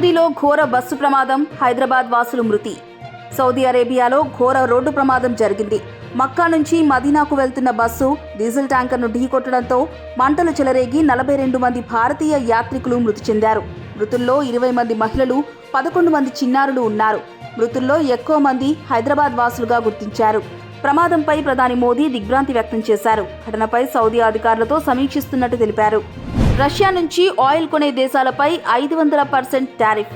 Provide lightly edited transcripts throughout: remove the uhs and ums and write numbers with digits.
సౌదీలో ఘోర బస్సు ప్రమాదం, హైదరాబాద్ వాసులు మృతి. సౌదీ అరేబియాలో ఘోర రోడ్డు ప్రమాదం జరిగింది. మక్కా నుంచి మదీనాకు వెళ్తున్న బస్సు డీజిల్ ట్యాంకర్ను ఢీకొట్టడంతో మంటలు చెలరేగి 42 మంది భారతీయ యాత్రికులు మృతి చెందారు. మృతుల్లో 20 మంది మహిళలు, 11 మంది చిన్నారులు ఉన్నారు. మృతుల్లో ఎక్కువ మంది హైదరాబాద్ వాసులుగా గుర్తించారు. ప్రమాదంపై ప్రధాని మోదీ దిగ్భ్రాంతి వ్యక్తం చేశారు. ఘటనపై సౌదీ అధికారులతో సమీక్షిస్తున్నట్టు తెలిపారు. రష్యా నుంచి ఆయిల్ కొనే దేశాలపై 500% టారిఫ్.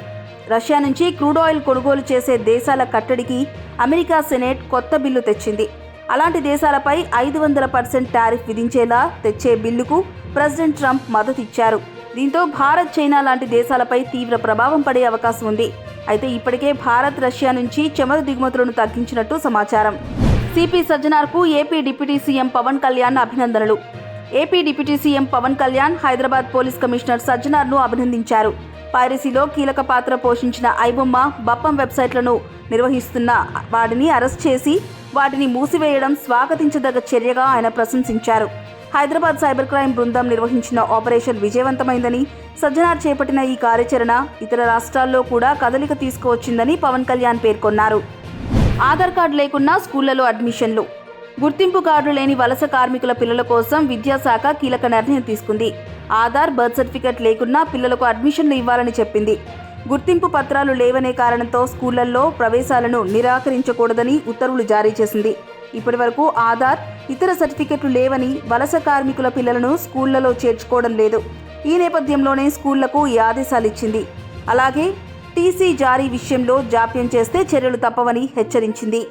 రష్యా నుంచి క్రూడ్ ఆయిల్ కొనుగోలు చేసే దేశాల కట్టడికి అమెరికా సెనేట్ కొత్త బిల్లు తెచ్చింది. అలాంటి దేశాలపై 500% టారిఫ్ విధించేలా తెచ్చే బిల్లుకు ప్రెసిడెంట్ ట్రంప్ మద్దతిచ్చారు. దీంతో భారత్, చైనా లాంటి దేశాలపై తీవ్ర ప్రభావం పడే అవకాశం ఉంది. అయితే ఇప్పటికే భారత్ రష్యా నుంచి చమురు దిగుమతులను తగ్గించినట్టు సమాచారం. సిపి సజ్జనార్కు AP deputy CM Pawan Kalyan అభినందనలు. AP deputy CM Pawan Kalyan Hyderabad police commissioner సజ్జనార్ను అభినందించారు. పైరసీలో కీలక పాత్ర పోషించిన ఐబొమ్మ, బప్పం వెబ్సైట్లను నిర్వహిస్తున్న వాటిని అరెస్ట్ చేసి వాటిని మూసివేయడం స్వాగతించదగ్గ చర్యగా ఆయన ప్రశంసించారు. హైదరాబాద్ సైబర్ క్రైమ్ బృందం నిర్వహించిన ఆపరేషన్ విజయవంతమైందని, సజ్జనార్ చేపట్టిన ఈ కార్యాచరణ ఇతర రాష్ట్రాల్లో కూడా కదలిక తీసుకువచ్చిందని పవన్ కళ్యాణ్ పేర్కొన్నారు. ఆధార్ కార్డు లేకున్నా స్కూళ్లలో అడ్మిషన్లు. గుర్తింపు కార్డు లేని వలస కార్మికుల పిల్లల కోసం విద్యాశాఖ కీలక నిర్ణయం తీసుకుంది. ఆధార్, బర్త్ సర్టిఫికెట్ లేకున్నా పిల్లలకు అడ్మిషన్లు ఇవ్వాలని చెప్పింది. గుర్తింపు పత్రాలు లేవనే కారణంతో స్కూళ్లలో ప్రవేశాలను నిరాకరించకూడదని ఉత్తర్వులు జారీ చేసింది. ఇప్పటి వరకు ఆధార్, ఇతర సర్టిఫికెట్లు లేవని వలస కార్మికుల పిల్లలను స్కూళ్లలో చేర్చుకోవడం లేదు. ఈ నేపథ్యంలోనే స్కూళ్లకు ఈ ఆదేశాలు ఇచ్చింది. అలాగే టీసీ జారీ విషయంలో జాప్యం చేస్తే చర్యలు తప్పవని హెచ్చరించింది.